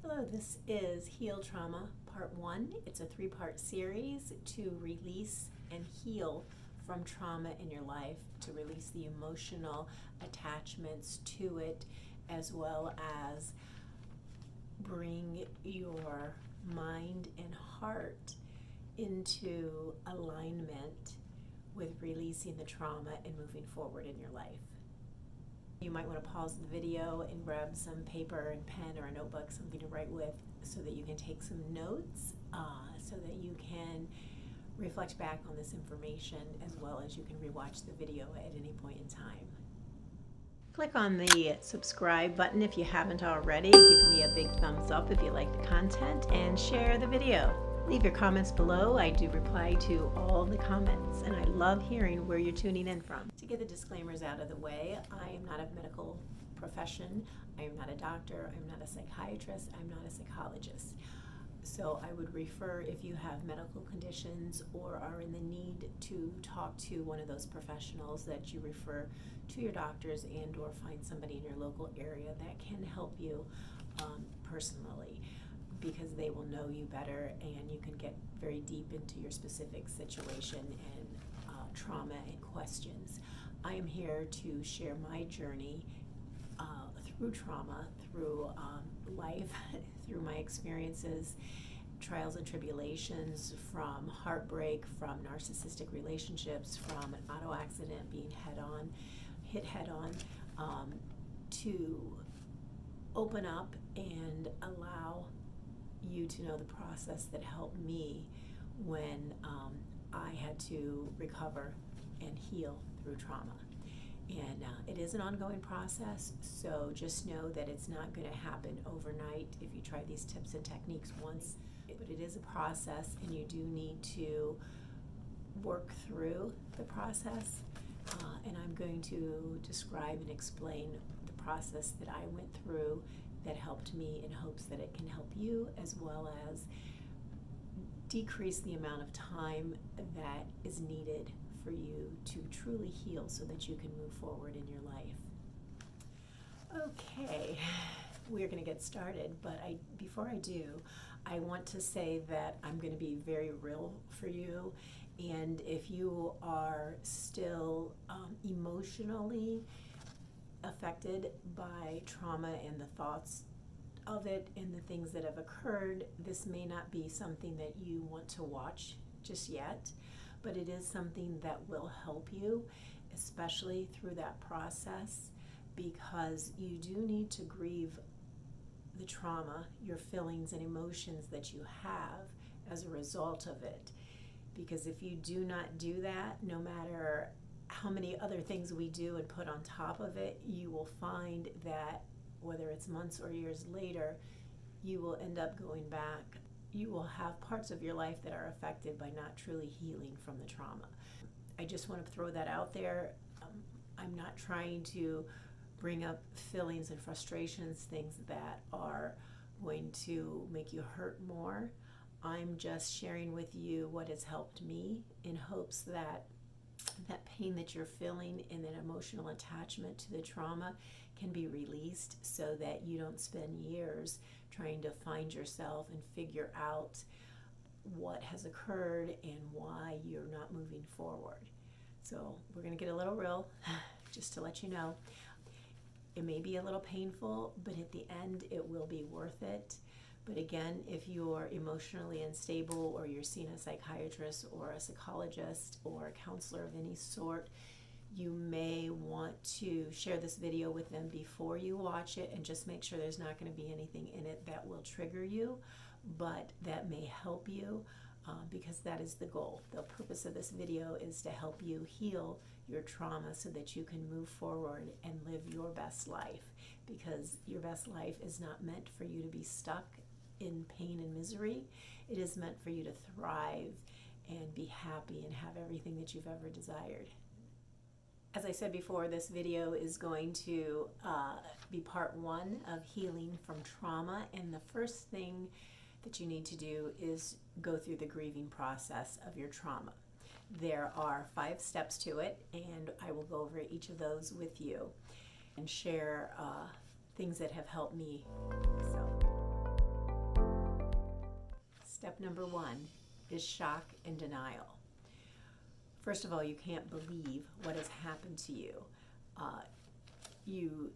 Hello, this is Heal Trauma Part 1. It's a 3-part series to release and heal from trauma in your life, to release the emotional attachments to it, as well as bring your mind and heart into alignment with releasing the trauma and moving forward in your life. You might want to pause the video and grab some paper and pen or a notebook, something to write with, so that you can take some notes, so that you can reflect back on this information, as well as you can rewatch the video at any point in time. Click on the subscribe button if you haven't already. Give me a big thumbs up if you like the content, and share the video. Leave your comments below. I do reply to all the comments, and I love hearing where you're tuning in from. To get the disclaimers out of the way, I am not a medical profession. I am not a doctor. I'm not a psychiatrist. I'm not a psychologist. So I would refer, if you have medical conditions or are in the need to talk to one of those professionals, that you refer to your doctors and or find somebody in your local area that can help you personally, because they will know you better and you can get very deep into your specific situation and trauma and questions. I am here to share my journey through trauma, through life, through my experiences, trials and tribulations, from heartbreak, from narcissistic relationships, from an auto accident, being hit head on, to open up and allow you to know the process that helped me when I had to recover and heal through trauma. And it is an ongoing process, so just know that it's not going to happen overnight if you try these tips and techniques once, but it is a process, and you do need to work through the process. And I'm going to describe and explain the process that I went through that helped me, in hopes that it can help you, as well as decrease the amount of time that is needed for you to truly heal, so that you can move forward in your life. Okay, we're going to get started, but before I do, I want to say that I'm going to be very real for you, and if you are still emotionally affected by trauma and the thoughts of it and the things that have occurred, this may not be something that you want to watch just yet, but it is something that will help you, especially through that process, because you do need to grieve the trauma, your feelings and emotions that you have as a result of it. Because if you do not do that, no matter how many other things we do and put on top of it, you will find that whether it's months or years later, you will end up going back. You will have parts of your life that are affected by not truly healing from the trauma. I just want to throw that out there. I'm not trying to bring up feelings and frustrations, things that are going to make you hurt more. I'm just sharing with you what has helped me, in hopes that that pain that you're feeling and that emotional attachment to the trauma can be released, so that you don't spend years trying to find yourself and figure out what has occurred and why you're not moving forward. So we're going to get a little real, just to let you know. It may be a little painful, but at the end it will be worth it. But again, if you're emotionally unstable, or you're seeing a psychiatrist or a psychologist or a counselor of any sort, you may want to share this video with them before you watch it, and just make sure there's not going to be anything in it that will trigger you, but that may help you, because that is the goal. The purpose of this video is to help you heal your trauma, so that you can move forward and live your best life, because your best life is not meant for you to be stuck in pain and misery. It is meant for you to thrive and be happy and have everything that you've ever desired. As I said before, this video is going to be part 1 of healing from trauma, and the first thing that you need to do is go through the grieving process of your trauma. There are 5 steps to it, and I will go over each of those with you and share things that have helped me. So Step number one is shock and denial. First of all, you can't believe what has happened to you. You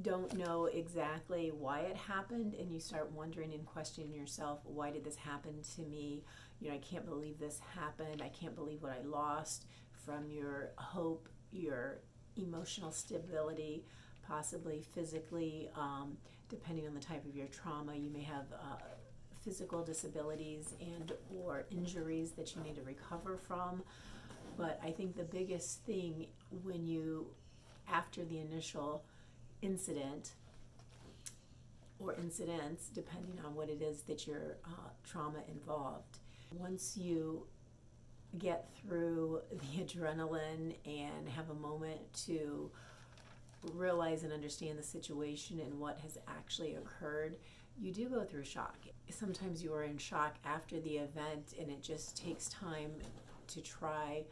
don't know exactly why it happened, and you start wondering and questioning yourself, why did this happen to me? I can't believe this happened. I can't believe what I lost from your hope, your emotional stability, possibly physically, depending on the type of your trauma. You may have physical disabilities and or injuries that you need to recover from. But I think the biggest thing after the initial incident or incidents, depending on what it is that your trauma involved, once you get through the adrenaline and have a moment to realize and understand the situation and what has actually occurred, you do go through shock. Sometimes you are in shock after the event, and it just takes time to try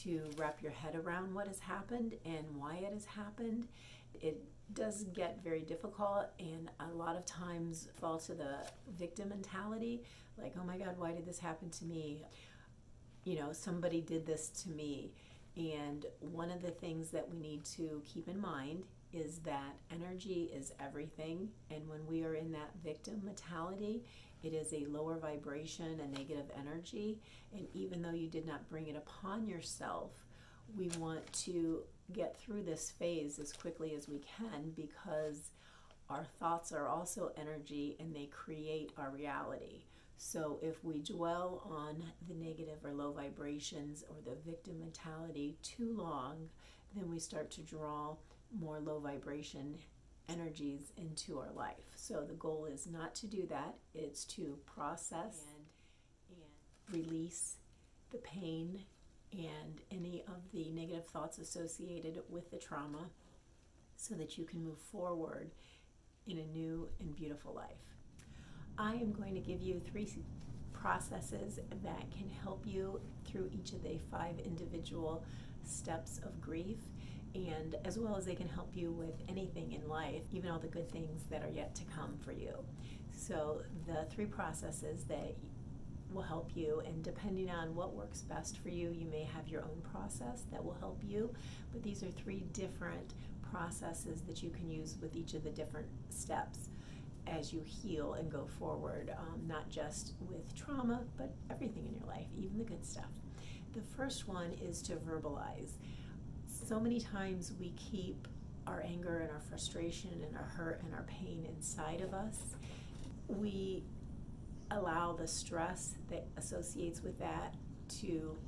to wrap your head around what has happened and why it has happened. It does get very difficult, and a lot of times fall to the victim mentality, like, oh my God, why did this happen to me? Somebody did this to me. And one of the things that we need to keep in mind is that energy is everything, and when we are in that victim mentality, it is a lower vibration, a negative energy, and even though you did not bring it upon yourself, we want to get through this phase as quickly as we can, because our thoughts are also energy and they create our reality. So if we dwell on the negative or low vibrations or the victim mentality too long, then we start to draw more low vibration energies into our life. So the goal is not to do that. It's to process and release the pain and any of the negative thoughts associated with the trauma, so that you can move forward in a new and beautiful life. I am going to give you 3 processes that can help you through each of the 5 individual steps of grief, and as well as they can help you with anything in life, even all the good things that are yet to come for you. So the 3 processes that will help you, and depending on what works best for you, you may have your own process that will help you, but these are 3 different processes that you can use with each of the different steps as you heal and go forward, not just with trauma, but everything in your life, even the good stuff. The first one is to verbalize. So many times we keep our anger and our frustration and our hurt and our pain inside of us. We allow the stress that associates with that to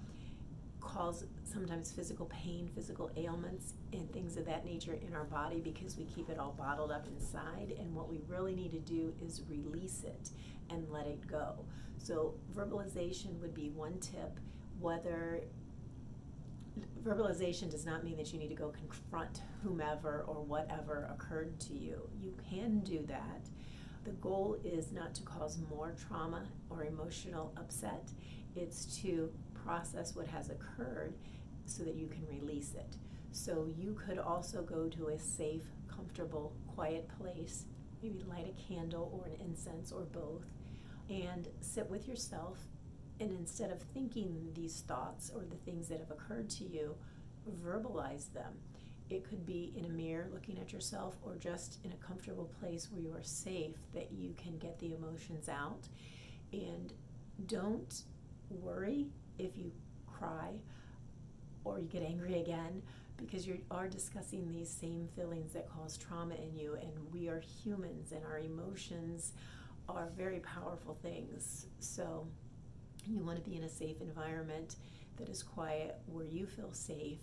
cause sometimes physical pain, physical ailments, and things of that nature in our body, because we keep it all bottled up inside. And what we really need to do is release it and let it go. So verbalization would be one tip. Verbalization does not mean that you need to go confront whomever or whatever occurred to you. You can do that. The goal is not to cause more trauma or emotional upset. It's to process what has occurred so that you can release it. So you could also go to a safe, comfortable, quiet place, maybe light a candle or an incense or both, and sit with yourself, and instead of thinking these thoughts or the things that have occurred to you, verbalize them. It could be in a mirror looking at yourself, or just in a comfortable place where you are safe, that you can get the emotions out. And don't worry if you cry or you get angry again, because you are discussing these same feelings that cause trauma in you, and we are humans and our emotions are very powerful things. So you want to be in a safe environment that is quiet, where you feel safe.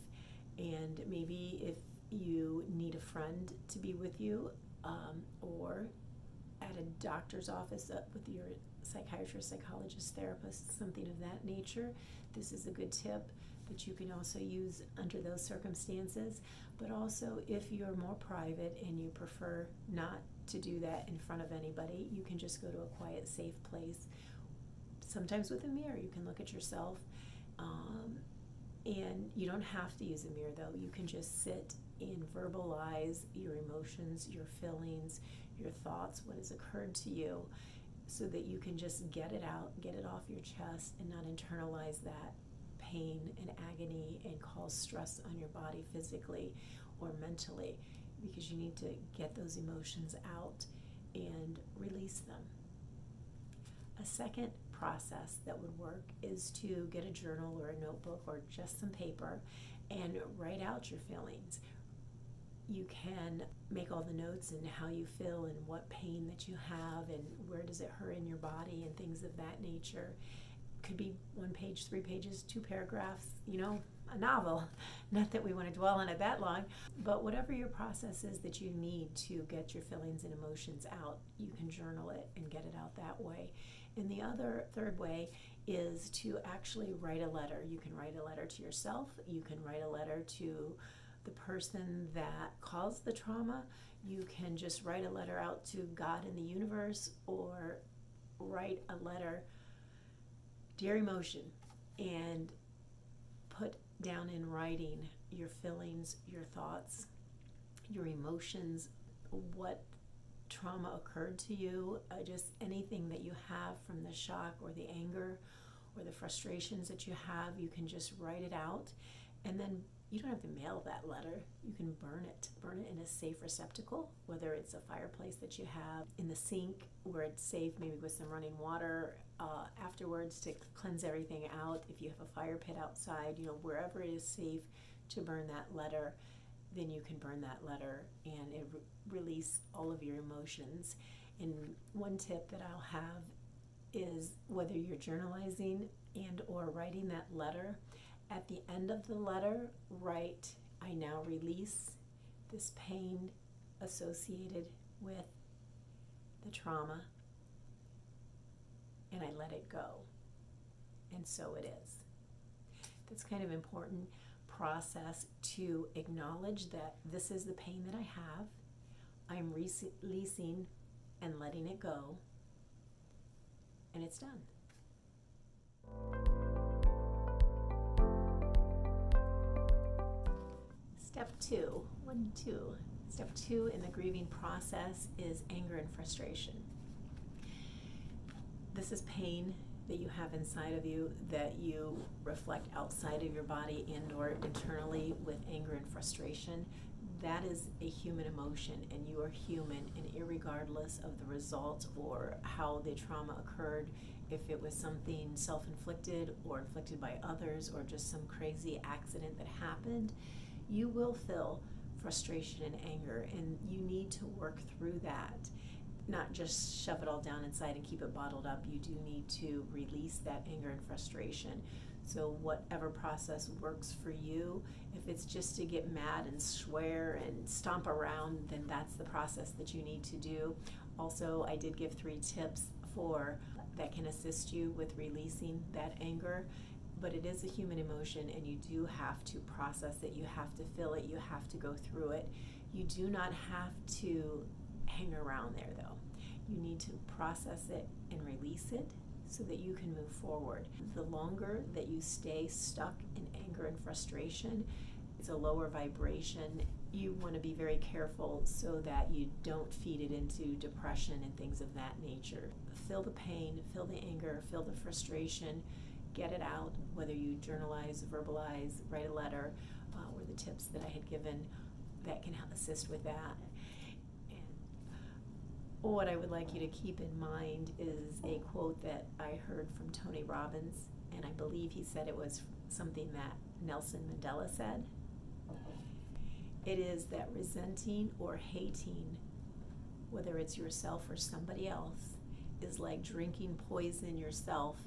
And maybe if you need a friend to be with you, or at a doctor's office with your psychiatrist, psychologist, therapist, something of that nature, this is a good tip that you can also use under those circumstances. But also, if you're more private and you prefer not to do that in front of anybody, you can just go to a quiet, safe place. Sometimes with a mirror, you can look at yourself. And you don't have to use a mirror, though. You can just sit and verbalize your emotions, your feelings, your thoughts, what has occurred to you. so that you can just get it out, get it off your chest, and not internalize that pain and agony and cause stress on your body physically or mentally, because you need to get those emotions out and release them. A second process that would work is to get a journal or a notebook or just some paper and write out your feelings. You can make all the notes and how you feel and what pain that you have and where does it hurt in your body and things of that nature. Could be 1 page, 3 pages, 2 paragraphs, a novel. Not that we want to dwell on it that long, but whatever your process is that you need to get your feelings and emotions out, you can journal it and get it out that way. And the third way is to actually write a letter. You can write a letter to yourself. You can write a letter to the person that caused the trauma. You can just write a letter out to God in the universe, or write a letter, dear emotion, and put down in writing your feelings, your thoughts, your emotions, what trauma occurred to you, just anything that you have from the shock or the anger or the frustrations that you have. You can just write it out, and then you don't have to mail that letter. You can burn it in a safe receptacle, whether it's a fireplace that you have in the sink where it's safe, maybe with some running water afterwards to cleanse everything out. If you have a fire pit outside, wherever it is safe to burn that letter, then you can burn that letter and it release all of your emotions. And one tip that I'll have is, whether you're journalizing and or writing that letter, at the end of the letter, write, I now release this pain associated with the trauma, and I let it go. And so it is. That's kind of important process to acknowledge that this is the pain that I have. I'm releasing and letting it go, and it's done. Step 2, Step 2 in the grieving process is anger and frustration. This is pain that you have inside of you that you reflect outside of your body and or internally with anger and frustration. That is a human emotion, and you are human, and irregardless of the result or how the trauma occurred, if it was something self-inflicted or inflicted by others or just some crazy accident that happened, you will feel frustration and anger, and you need to work through that. Not just shove it all down inside and keep it bottled up. You do need to release that anger and frustration. So whatever process works for you, if it's just to get mad and swear and stomp around, then that's the process that you need to do. Also, I did give 3 tips that can assist you with releasing that anger. But it is a human emotion, and you do have to process it. You have to feel it. You have to go through it. You do not have to hang around there, though. You need to process it and release it so that you can move forward. The longer that you stay stuck in anger and frustration, it's a lower vibration. You want to be very careful so that you don't feed it into depression and things of that nature. Feel the pain, feel the anger, feel the frustration. Get it out, whether you journalize, verbalize, write a letter, or the tips that I had given that can assist with that. And what I would like you to keep in mind is a quote that I heard from Tony Robbins, and I believe he said it was something that Nelson Mandela said. It is that resenting or hating, whether it's yourself or somebody else, is like drinking poison yourself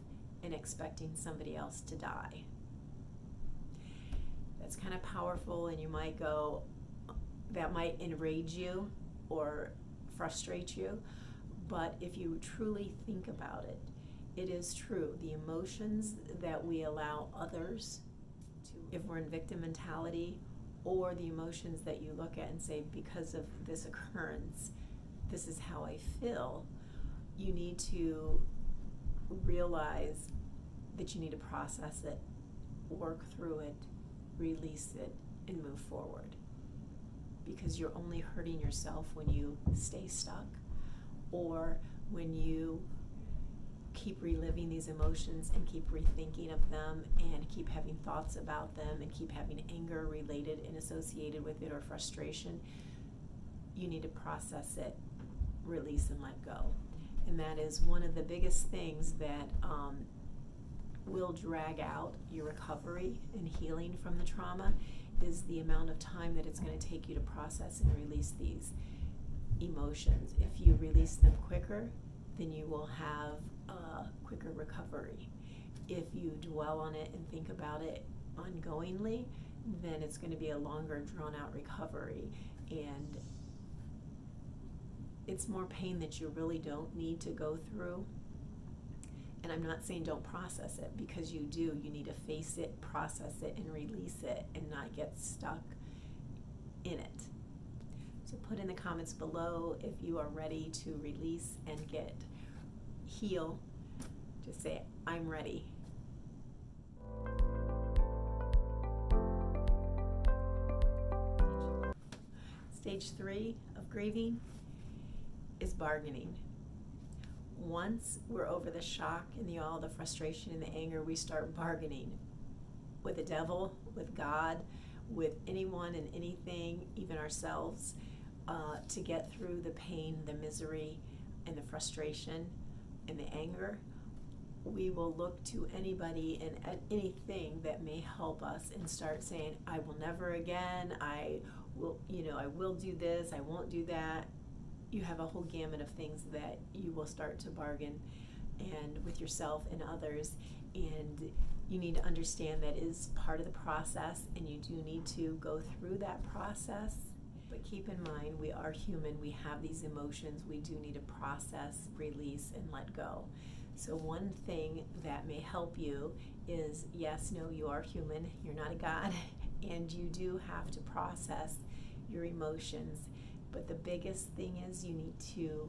and expecting somebody else to die. That's kind of powerful, and you might go, that might enrage you or frustrate you, but if you truly think about it, it is true. The emotions that we allow others to, if we're in victim mentality, or the emotions that you look at and say, because of this occurrence, this is how I feel, you need to realize that you need to process it, work through it, release it, and move forward. Because you're only hurting yourself when you stay stuck, or when you keep reliving these emotions and keep rethinking of them and keep having thoughts about them and keep having anger related and associated with it or frustration, you need to process it, release, and let go. And that is one of the biggest things that will drag out your recovery and healing from the trauma, is the amount of time that it's going to take you to process and release these emotions. If you release them quicker, then you will have a quicker recovery. If you dwell on it and think about it ongoingly, then it's going to be a longer, drawn-out recovery. And it's more pain that you really don't need to go through. And I'm not saying don't process it, because you do. You need to face it, process it, and release it, and not get stuck in it. So put in the comments below if you are ready to release and heal. Just say, I'm ready. Stage 3 of grieving is bargaining. Once we're over the shock and all the frustration and the anger, we start bargaining with the devil, with God, with anyone and anything, even ourselves, to get through the pain, the misery, and the frustration and the anger. We will look to anybody and anything that may help us and start saying, I will never again, I will do this, I won't do that. You have a whole gamut of things that you will start to bargain and with yourself and others, and you need to understand that is part of the process, and you do need to go through that process. But keep in mind, we are human, we have these emotions, we do need to process, release, and let go. So one thing that may help you is, yes, no, you are human, you're not a god, and you do have to process your emotions. But the biggest thing is you need to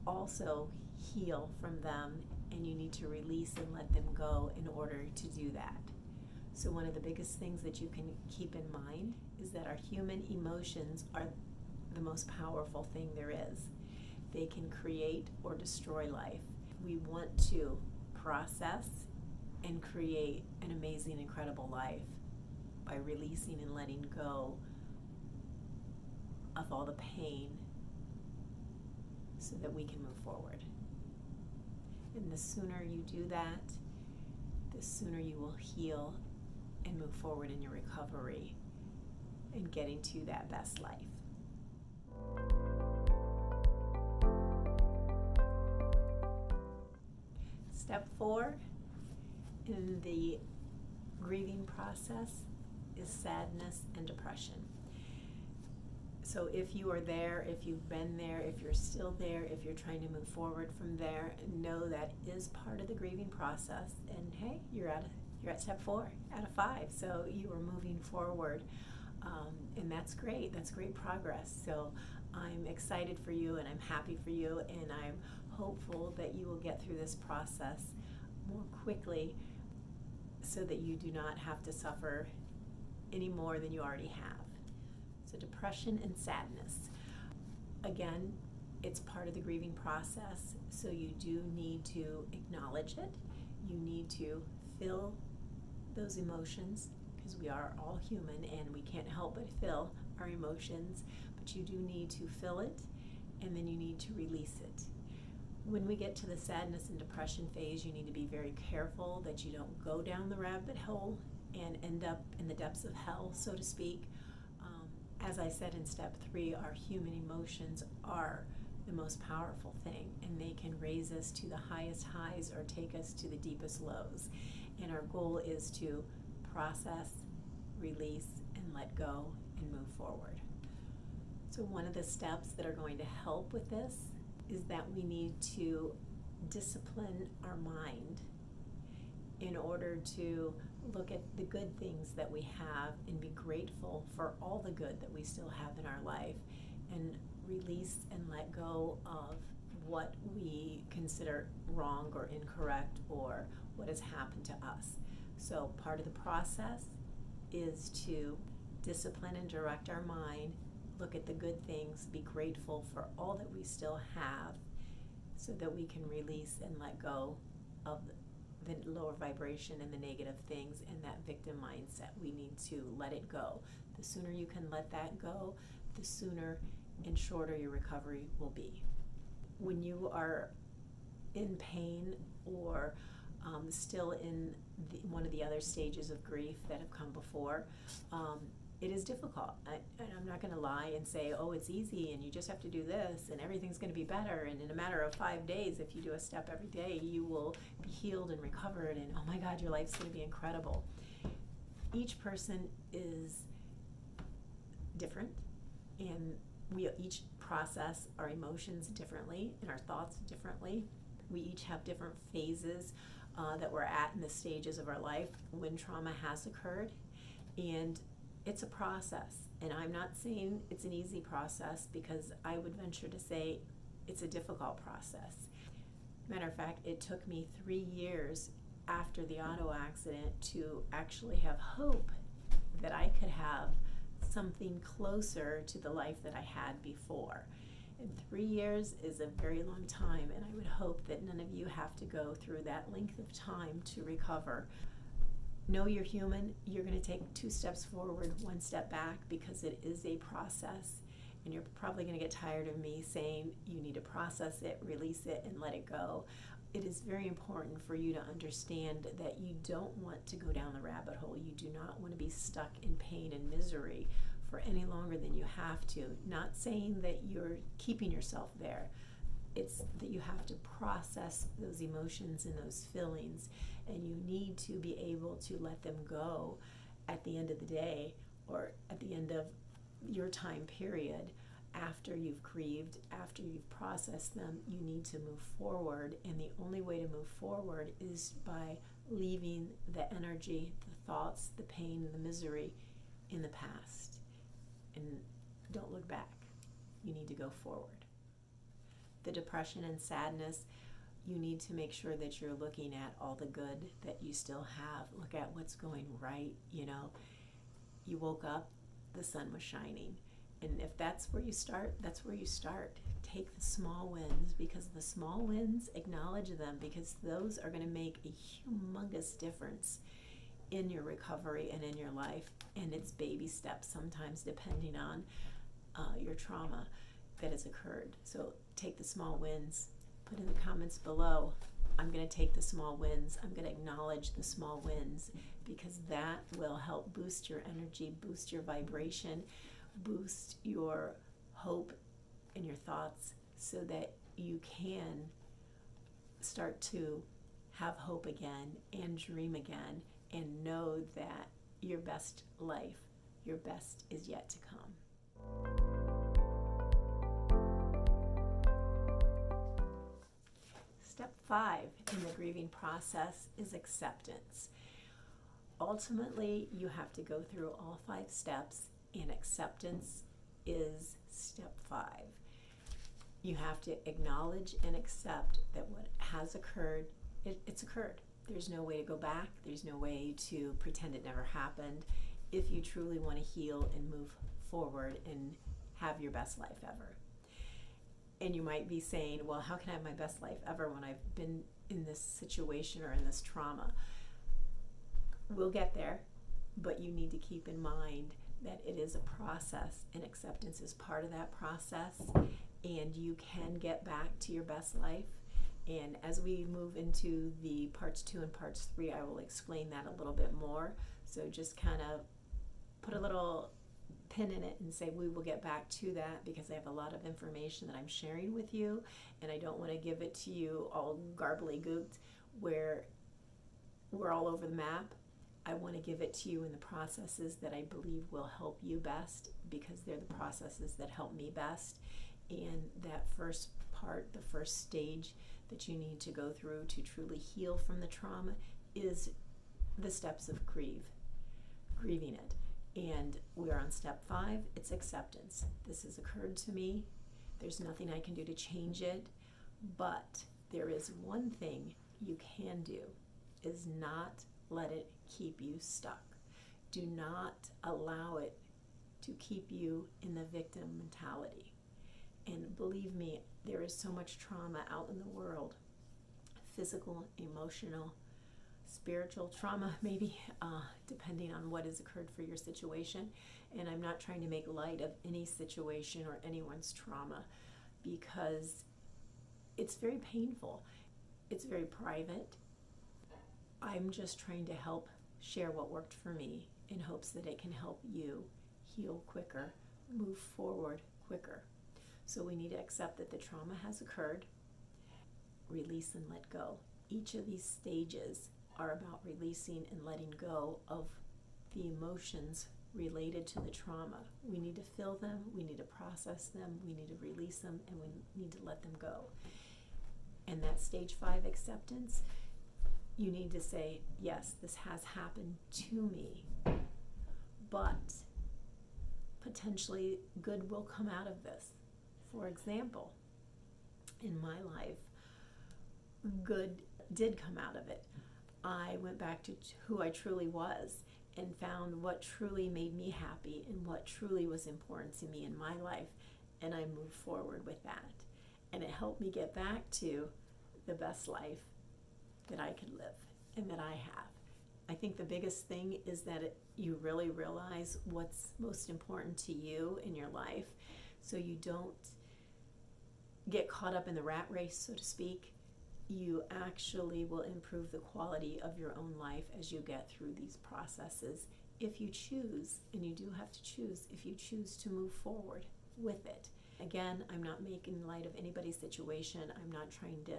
also heal from them, and you need to release and let them go in order to do that. So one of the biggest things that you can keep in mind is that our human emotions are the most powerful thing there is. They can create or destroy life. We want to process and create an amazing, incredible life by releasing and letting go of all the pain so that we can move forward. And the sooner you do that, the sooner you will heal and move forward in your recovery and getting to that best life. Step 4 in the grieving process is sadness and depression. So if you are there, if you've been there, if you're still there, if you're trying to move forward from there, know that is part of the grieving process. And hey, you're at step 4 out of 5, so you are moving forward, and that's great. That's great progress. So I'm excited for you, and I'm happy for you, and I'm hopeful that you will get through this process more quickly, so that you do not have to suffer any more than you already have. So depression and sadness. Again, it's part of the grieving process, so you do need to acknowledge it. You need to feel those emotions, because we are all human and we can't help but feel our emotions, but you do need to feel it, and then you need to release it. When we get to the sadness and depression phase, you need to be very careful that you don't go down the rabbit hole and end up in the depths of hell, so to speak. As I said in step 3, our human emotions are the most powerful thing, and they can raise us to the highest highs or take us to the deepest lows. And our goal is to process, release, and let go and move forward. So one of the steps that are going to help with this is that we need to discipline our mind in order to look at the good things that we have and be grateful for all the good that we still have in our life, and release and let go of what we consider wrong or incorrect or what has happened to us. So part of the process is to discipline and direct our mind, look at the good things, be grateful for all that we still have, so that we can release and let go of the lower vibration and the negative things and that victim mindset. We need to let it go. The sooner you can let that go, the sooner and shorter your recovery will be. When you are in pain or still in one of the other stages of grief that have come before, it is difficult. And I'm not going to lie and say, oh, it's easy and you just have to do this and everything's going to be better. And in a matter of 5 days, if you do a step every day, you will be healed and recovered. And oh my God, your life's going to be incredible. Each person is different, and we each process our emotions differently and our thoughts differently. We each have different phases that we're at in the stages of our life when trauma has occurred. And it's a process, and I'm not saying it's an easy process, because I would venture to say it's a difficult process. Matter of fact, it took me 3 years after the auto accident to actually have hope that I could have something closer to the life that I had before. And 3 years is a very long time, and I would hope that none of you have to go through that length of time to recover. Know you're human. You're going to take 2 steps forward, 1 step back, because it is a process. And you're probably going to get tired of me saying you need to process it, release it, and let it go. It is very important for you to understand that you don't want to go down the rabbit hole. You do not want to be stuck in pain and misery for any longer than you have to. Not saying that you're keeping yourself there. It's that you have to process those emotions and those feelings, and you need to be able to let them go at the end of the day, or at the end of your time period. After you've grieved, after you've processed them, you need to move forward, and the only way to move forward is by leaving the energy, the thoughts, the pain, the misery in the past. And don't look back. You need to go forward. The depression and sadness, you need to make sure that you're looking at all the good that you still have. Look at what's going right. You woke up, the sun was shining. And if that's where you start, that's where you start. Take the small wins, because the small wins, acknowledge them, because those are going to make a humongous difference in your recovery and in your life. And it's baby steps sometimes, depending on your trauma that has occurred. So take the small wins. Put in the comments below, I'm going to take the small wins. I'm going to acknowledge the small wins, because that will help boost your energy, boost your vibration, boost your hope and your thoughts, so that you can start to have hope again and dream again, and know that your best life, your best is yet to come. Step 5 in the grieving process is acceptance. Ultimately, you have to go through all 5 steps, and acceptance is step 5. You have to acknowledge and accept that what has occurred, it's occurred. There's no way to go back. There's no way to pretend it never happened if you truly want to heal and move forward and have your best life ever. And you might be saying, well, how can I have my best life ever when I've been in this situation or in this trauma? We'll get there, but you need to keep in mind that it is a process, and acceptance is part of that process, and you can get back to your best life. And as we move into the parts 2 and parts 3, I will explain that a little bit more. So just kind of put a little pin in it and say we will get back to that, because I have a lot of information that I'm sharing with you, and I don't want to give it to you all garbly gooped where we're all over the map. I want to give it to you in the processes that I believe will help you best, because they're the processes that help me best. And that first part, the first stage that you need to go through to truly heal from the trauma is the steps of grieving it. And we're on step 5, it's acceptance. This has occurred to me. There's nothing I can do to change it, but there is one thing you can do, is not let it keep you stuck. Do not allow it to keep you in the victim mentality. And believe me, there is so much trauma out in the world. physical, emotional, spiritual trauma, maybe, depending on what has occurred for your situation. And I'm not trying to make light of any situation or anyone's trauma, because it's very painful. It's very private. I'm just trying to help share what worked for me in hopes that it can help you heal quicker, move forward quicker. So we need to accept that the trauma has occurred, release and let go. Each of these stages are about releasing and letting go of the emotions related to the trauma. We need to feel them, we need to process them, we need to release them, and we need to let them go. And that stage 5 acceptance, you need to say, yes, this has happened to me, but potentially good will come out of this. For example, in my life, good did come out of it. I went back to who I truly was and found what truly made me happy and what truly was important to me in my life, and I moved forward with that. And it helped me get back to the best life that I could live and that I have. I think the biggest thing is that you really realize what's most important to you in your life, so you don't get caught up in the rat race, so to speak. You actually will improve the quality of your own life as you get through these processes, if you choose, and you do have to choose, if you choose to move forward with it. Again, I'm not making light of anybody's situation. I'm not trying to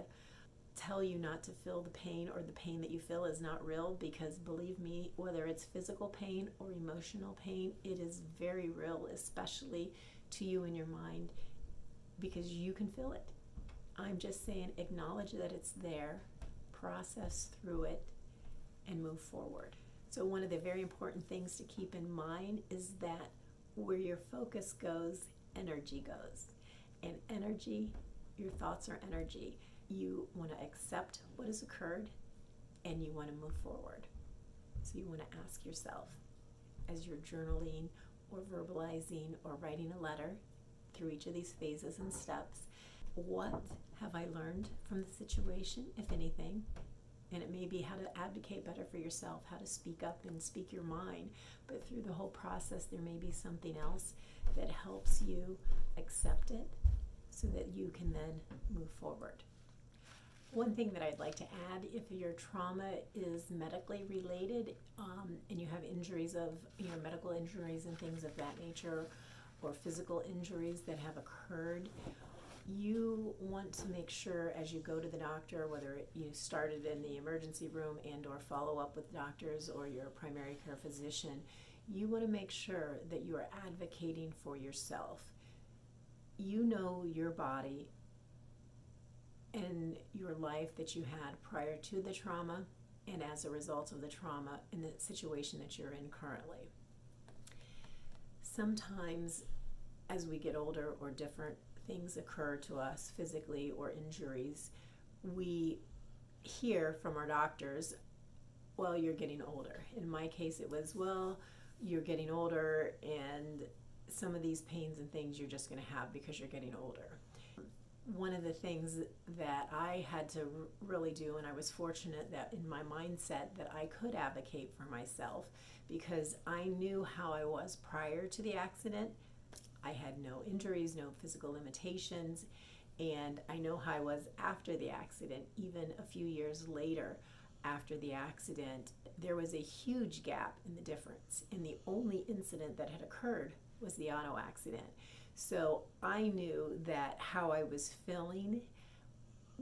tell you not to feel the pain, or the pain that you feel is not real, because believe me, whether it's physical pain or emotional pain, it is very real, especially to you in your mind, because you can feel it. I'm just saying, acknowledge that it's there, process through it, and move forward. So one of the very important things to keep in mind is that where your focus goes, energy goes. And energy, your thoughts are energy. You want to accept what has occurred, and you want to move forward. So you want to ask yourself, as you're journaling or verbalizing or writing a letter through each of these phases and steps, what have I learned from the situation, if anything? And it may be how to advocate better for yourself, how to speak up and speak your mind. But through the whole process, there may be something else that helps you accept it so that you can then move forward. One thing that I'd like to add, if your trauma is medically related, and you have injuries of, medical injuries and things of that nature, or physical injuries that have occurred, you want to make sure as you go to the doctor, whether you started in the emergency room and or follow up with doctors or your primary care physician, you want to make sure that you are advocating for yourself. You know your body and your life that you had prior to the trauma and as a result of the trauma in the situation that you're in currently. Sometimes as we get older or different things occur to us physically or injuries, we hear from our doctors, well, you're getting older. In my case, it was, well, you're getting older and some of these pains and things you're just going to have because you're getting older. One of the things that I had to really do, and I was fortunate that in my mindset that I could advocate for myself, because I knew how I was prior to the accident. I had no injuries, no physical limitations, and I know how I was after the accident. Even a few years later after the accident, there was a huge gap in the difference, and the only incident that had occurred was the auto accident. So I knew that how I was feeling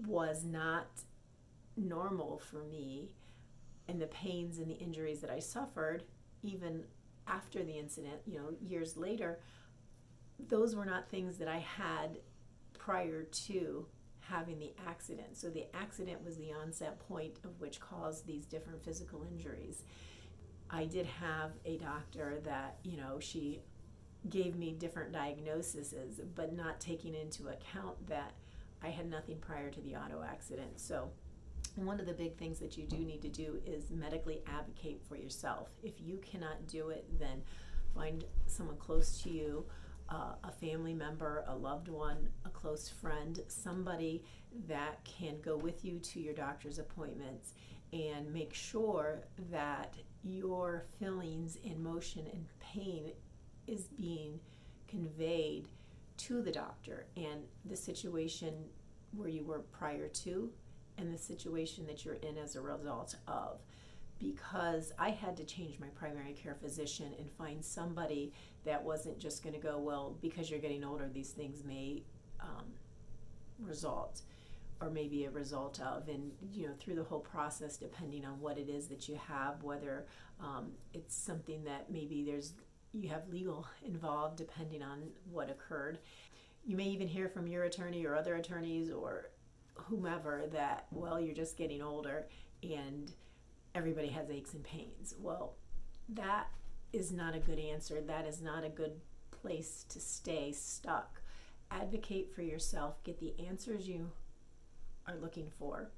was not normal for me, and the pains and the injuries that I suffered, even after the incident, years later, those were not things that I had prior to having the accident. So the accident was the onset point of which caused these different physical injuries. I did have a doctor that, she gave me different diagnoses, but not taking into account that I had nothing prior to the auto accident. So one of the big things that you do need to do is medically advocate for yourself. If you cannot do it, then find someone close to you, a family member, a loved one, a close friend, somebody that can go with you to your doctor's appointments and make sure that your feelings, emotion, and pain is being conveyed to the doctor, and the situation where you were prior to and the situation that you're in as a result of. Because I had to change my primary care physician and find somebody that wasn't just going to go, well, because you're getting older, these things may result, or maybe a result of, and through the whole process, depending on what it is that you have, whether it's something that maybe you have legal involved, depending on what occurred. You may even hear from your attorney or other attorneys or whomever that, well, you're just getting older and everybody has aches and pains. Well, that is not a good answer. That is not a good place to stay stuck. Advocate for yourself. Get the answers you are looking for.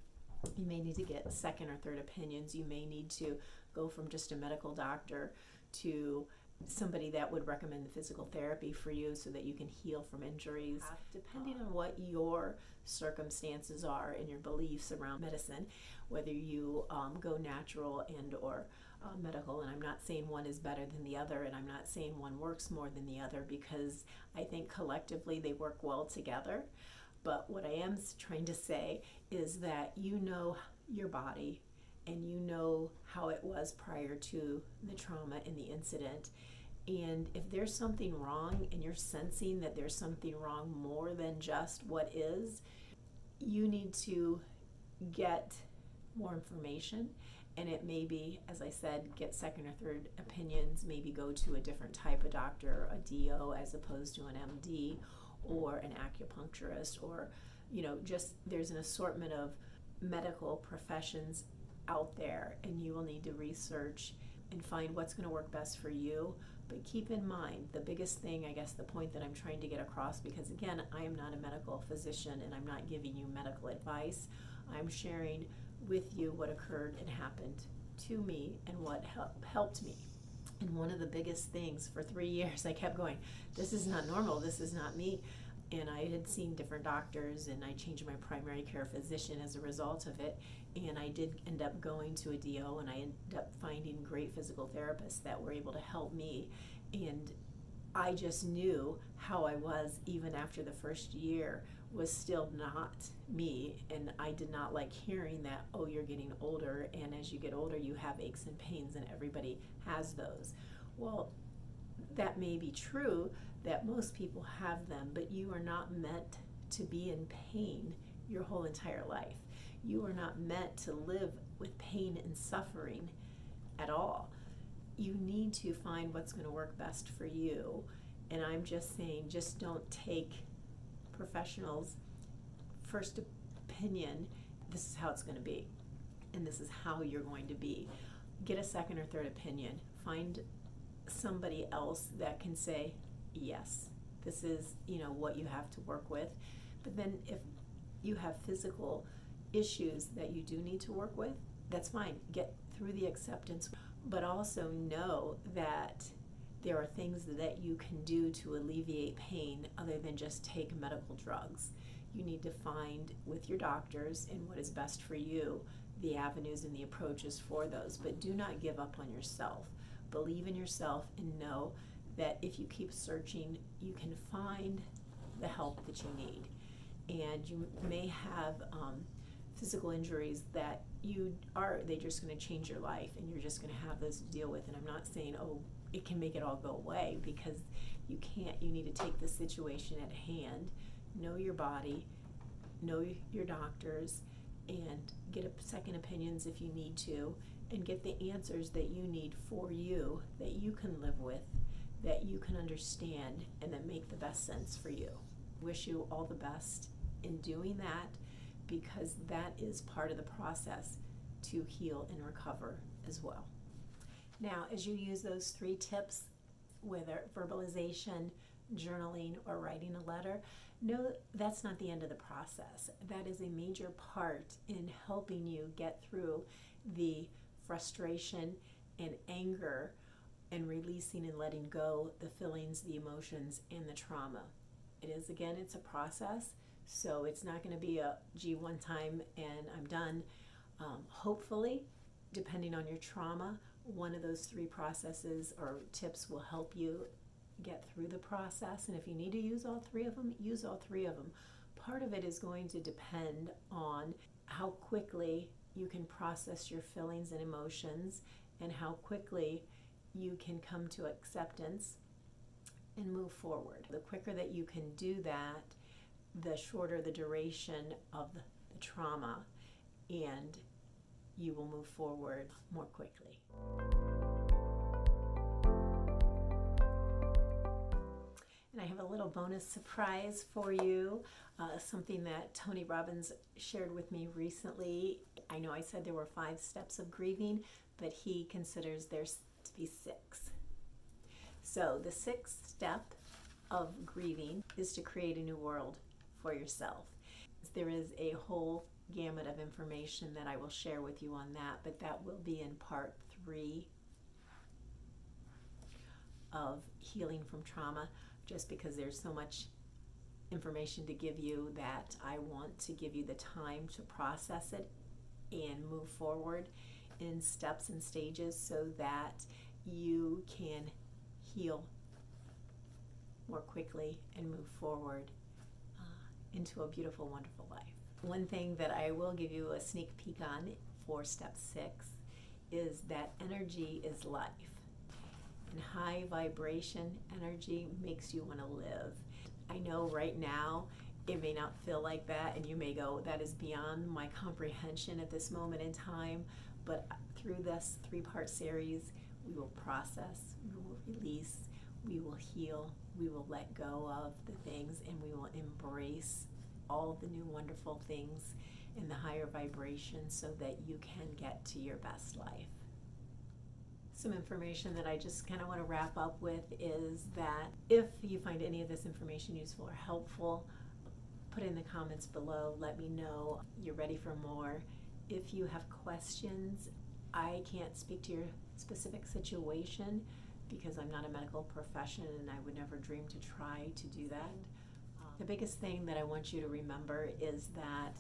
You may need to get second or third opinions. You may need to go from just a medical doctor to somebody that would recommend the physical therapy for you so that you can heal from injuries. Depending on what your circumstances are and your beliefs around medicine, whether you go natural and or medical, and I'm not saying one is better than the other, and I'm not saying one works more than the other, because I think collectively they work well together. But what I am trying to say is that you know your body and you know how it was prior to the trauma and the incident. And if there's something wrong and you're sensing that there's something wrong more than just what is, you need to get more information. And it may be, as I said, get second or third opinions, maybe go to a different type of doctor, a DO as opposed to an MD, or an acupuncturist, or just there's an assortment of medical professions out there, and you will need to research and find what's going to work best for you. But keep in mind, the biggest thing, I guess the point that I'm trying to get across, because again, I am not a medical physician and I'm not giving you medical advice. I'm sharing with you what occurred and happened to me and what helped me. And one of the biggest things, for 3 years I kept going, this is not normal, this is not me. And I had seen different doctors, and I changed my primary care physician as a result of it. And I did end up going to a DO, and I ended up finding great physical therapists that were able to help me. And I just knew how I was, even after the first year, was still not me. And I did not like hearing that, oh, you're getting older, and as you get older you have aches and pains, and everybody has those. Well, that may be true that most people have them, but you are not meant to be in pain your whole entire life. You are not meant to live with pain and suffering at all. You need to find what's going to work best for you. And I'm just saying, just don't take professionals' first opinion, this is how it's going to be, and this is how you're going to be. Get a second or third opinion. Find somebody else that can say, yes, this is what you have to work with. But then if you have physical issues that you do need to work with, that's fine. Get through the acceptance, but also know that there are things that you can do to alleviate pain other than just take medical drugs. You need to find with your doctors and what is best for you the avenues and the approaches for those, but do not give up on yourself. Believe in yourself and know that if you keep searching, you can find the help that you need. And you may have physical injuries that they're just going to change your life, and you're just going to have those to deal with. And I'm not saying, oh, it can make it all go away, because you can't. You need to take the situation at hand, know your body, know your doctors, and get second opinions if you need to, and get the answers that you need for you, that you can live with, that you can understand, and that make the best sense for you. Wish you all the best in doing that, because that is part of the process to heal and recover as well. Now, as you use those 3 tips, whether verbalization, journaling, or writing a letter, know that's not the end of the process. That is a major part in helping you get through the frustration and anger and releasing and letting go the feelings, the emotions, and the trauma. It's a process, so it's not going to be a gee, one time and I'm done. Hopefully, depending on your trauma, one of those 3 processes or tips will help you get through the process. And if you need to use all 3 of them, use all 3 of them. Part of it is going to depend on how quickly you can process your feelings and emotions and how quickly you can come to acceptance and move forward. The quicker that you can do that, the shorter the duration of the trauma, and you will move forward more quickly. And I have a little bonus surprise for you, something that Tony Robbins shared with me recently. I know I said there were 5 steps of grieving, but he considers there to be 6. So the 6th step of grieving is to create a new world for yourself. There is a whole gamut of information that I will share with you on that, but that will be in part 3 of healing from trauma, just because there's so much information to give you that I want to give you the time to process it and move forward in steps and stages so that you can heal more quickly and move forward into a beautiful, wonderful life. One thing that I will give you a sneak peek on for step 6 is that energy is life. And high vibration energy makes you want to live. I know right now it may not feel like that, and you may go, that is beyond my comprehension at this moment in time, but through this 3-part series, we will process, we will release, we will heal, we will let go of the things, and we will embrace all the new wonderful things in the higher vibration so that you can get to your best life. Some information that I just kind of want to wrap up with is that if you find any of this information useful or helpful, put in the comments below. Let me know you're ready for more. If you have questions, I can't speak to your specific situation because I'm not a medical profession and I would never dream to try to do that. The biggest thing that I want you to remember is that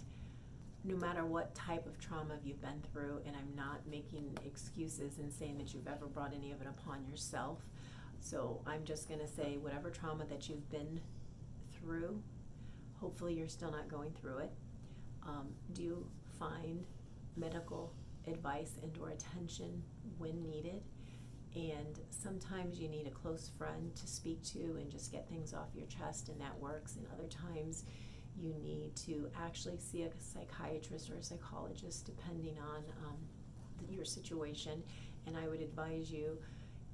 no matter what type of trauma you've been through, and I'm not making excuses and saying that you've ever brought any of it upon yourself, so I'm just going to say whatever trauma that you've been through, hopefully you're still not going through it. Do find medical advice and or attention when needed, and sometimes you need a close friend to speak to and just get things off your chest, and that works, and other times you need to actually see a psychiatrist or a psychologist depending on your situation. And I would advise you,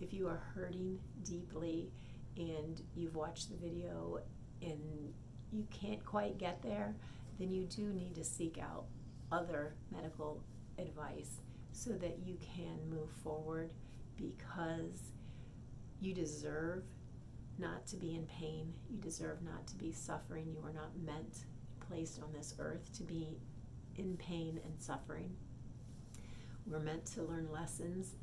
if you are hurting deeply and you've watched the video and you can't quite get there, then you do need to seek out other medical advice so that you can move forward, because you deserve not to be in pain. You deserve not to be suffering. You are not meant, placed on this earth to be in pain and suffering. We're meant to learn lessons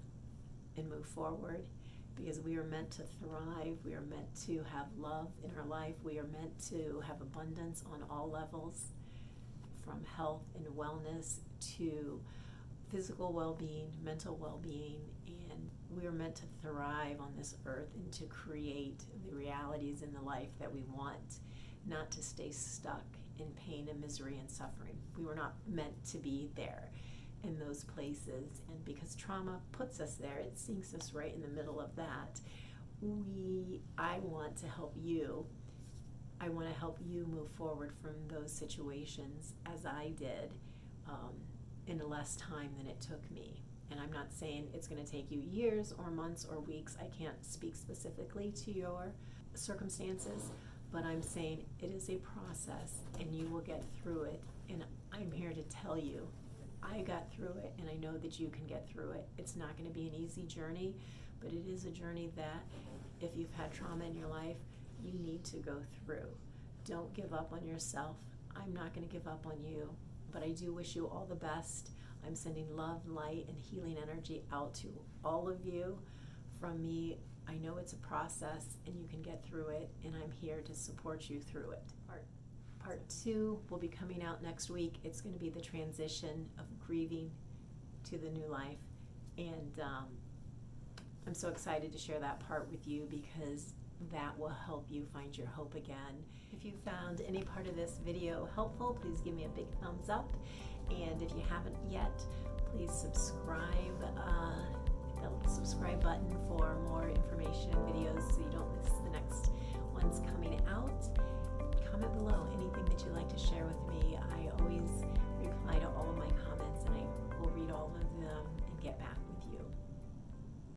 and move forward because we are meant to thrive. We are meant to have love in our life. We are meant to have abundance on all levels, from health and wellness to physical well-being, mental well-being, and we are meant to thrive on this earth and to create the realities in the life that we want, not to stay stuck in pain and misery and suffering. We were not meant to be there in those places, and because trauma puts us there, it sinks us right in the middle of that. I want to help you. I want to help you move forward from those situations as I did, in less time than it took me. And I'm not saying it's going to take you years or months or weeks. I can't speak specifically to your circumstances, but I'm saying it is a process and you will get through it. And I'm here to tell you, I got through it and I know that you can get through it. It's not going to be an easy journey, but it is a journey that if you've had trauma in your life, you need to go through. Don't give up on yourself. I'm not going to give up on you, but I do wish you all the best. I'm sending love, light, and healing energy out to all of you from me. I know it's a process and you can get through it, and I'm here to support you through it. Part 2 will be coming out next week. It's going to be the transition of grieving to the new life, and I'm so excited to share that part with you because that will help you find your hope again. If you found any part of this video helpful, please give me a big thumbs up, and if you haven't yet, please subscribe. Hit the subscribe button for more information and videos so you don't miss the next ones coming out. Comment below anything that you'd like to share with me. I always reply to all of my comments, and I will read all of them and get back with you.